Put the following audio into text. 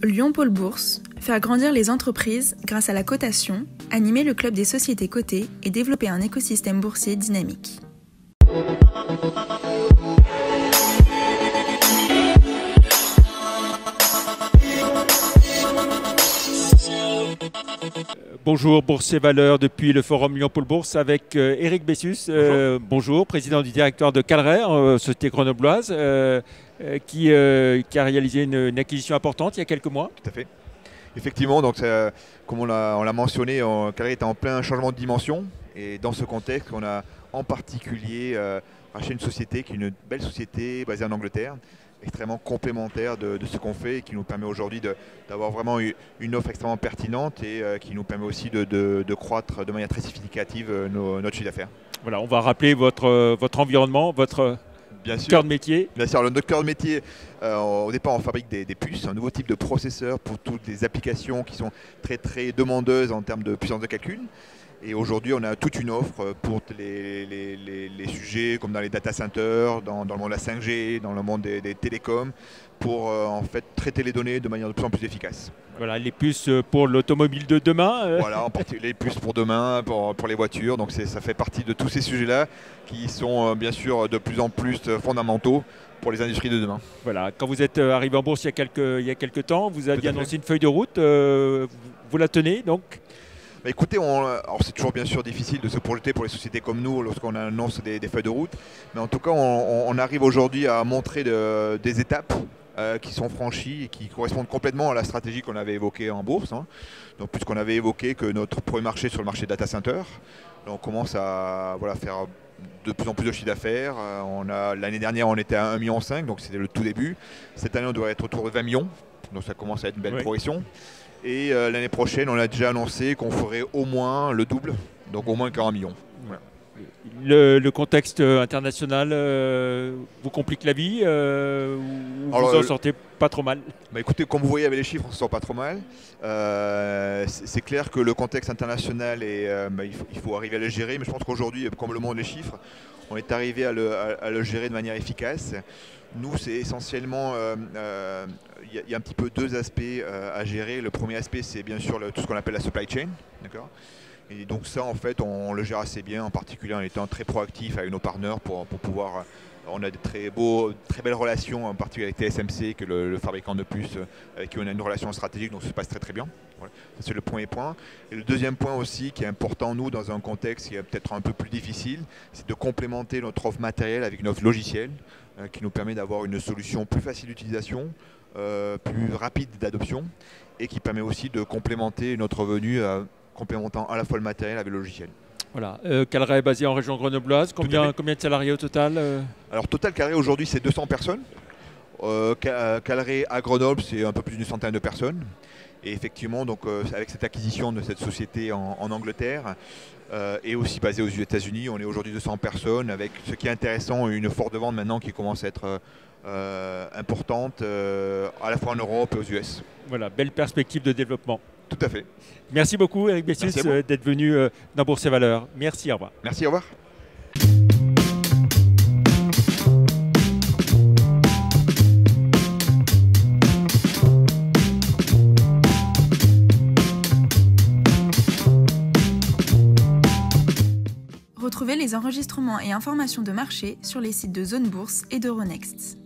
Lyon Pôle Bourse, faire grandir les entreprises grâce à la cotation, animer le club des sociétés cotées et développer un écosystème boursier dynamique. Bonjour, Bourse et Valeurs depuis le Forum Lyon Pôle Bourse avec Éric Bessus. Bonjour, président du directoire de Calrare, société grenobloise, qui a réalisé une acquisition importante il y a quelques mois. Tout à fait. Effectivement, donc comme on l'a mentionné, Calrare est en plein changement de dimension. Et dans ce contexte, on a en particulier racheté une société qui est une belle société basée en Angleterre, extrêmement complémentaire de ce qu'on fait et qui nous permet aujourd'hui d'avoir vraiment une offre extrêmement pertinente et qui nous permet aussi de croître de manière très significative notre chiffre d'affaires. Voilà, on va rappeler votre environnement, votre cœur de métier. Bien sûr, notre cœur de métier, au départ on fabrique des puces, un nouveau type de processeur pour toutes les applications qui sont très très demandeuses en termes de puissance de calcul. Et aujourd'hui, on a toute une offre pour les sujets comme dans les data centers, dans le monde de la 5G, dans le monde des télécoms, pour en fait traiter les données de manière de plus en plus efficace. Voilà, les puces pour l'automobile de demain. Voilà, en particulier les puces pour demain, pour les voitures. Donc ça fait partie de tous ces sujets-là qui sont bien sûr de plus en plus fondamentaux pour les industries de demain. Voilà, quand vous êtes arrivé en bourse il y a quelques temps, vous aviez annoncé une feuille de route. Vous la tenez donc ? Écoutez, alors c'est toujours bien sûr difficile de se projeter pour les sociétés comme nous lorsqu'on annonce des feuilles de route, mais en tout cas on arrive aujourd'hui à montrer des étapes qui sont franchies et qui correspondent complètement à la stratégie qu'on avait évoquée en bourse. Donc puisqu'on avait évoqué que notre premier marché sur le marché data center, on commence à faire de plus en plus de chiffre d'affaires. L'année dernière on était à 1,5 million, donc c'était le tout début. Cette année on doit être autour de 20 millions, donc ça commence à être une belle progression. Et l'année prochaine, on a déjà annoncé qu'on ferait au moins le double, donc au moins 40 millions. Voilà. Le contexte international vous complique la vie ou vous en sortez pas trop mal? Écoutez, comme vous voyez avec les chiffres, on ne se sort pas trop mal. C'est clair que le contexte international, il faut arriver à le gérer, mais je pense qu'aujourd'hui, comme le monde des chiffres, on est arrivé à le gérer de manière efficace. Nous, c'est essentiellement, il y a un petit peu deux aspects à gérer. Le premier aspect, c'est bien sûr tout ce qu'on appelle la supply chain. D'accord ? Et donc ça, en fait, on le gère assez bien, en particulier en étant très proactif avec nos partenaires pour pouvoir... On a des très belles relations, en particulier avec TSMC, que le fabricant de puces, avec qui on a une relation stratégique, donc ça se passe très très bien. Voilà. C'est le premier point. Et le deuxième point aussi, qui est important, nous, dans un contexte qui est peut-être un peu plus difficile, c'est de complémenter notre offre matérielle avec une offre logicielle, qui nous permet d'avoir une solution plus facile d'utilisation, plus rapide d'adoption, et qui permet aussi de complémenter notre revenu, complémentant à la fois le matériel avec le logiciel. Voilà. Calrare est basé en région grenobloise. Combien de salariés au total Alors total Calrare aujourd'hui c'est 200 personnes. Calrare à Grenoble c'est un peu plus d'une centaine de personnes. Et effectivement donc avec cette acquisition de cette société en Angleterre et aussi basée aux États-Unis, on est aujourd'hui 200 personnes avec ce qui est intéressant, une force de vente maintenant qui commence à être importante à la fois en Europe et aux US. Voilà, belle perspective de développement. Tout à fait. Merci beaucoup Éric Bessus d'être venu dans Bourse et Valeurs. Merci, au revoir. Merci, au revoir. Retrouvez les enregistrements et informations de marché sur les sites de Zone Bourse et d'Euronext.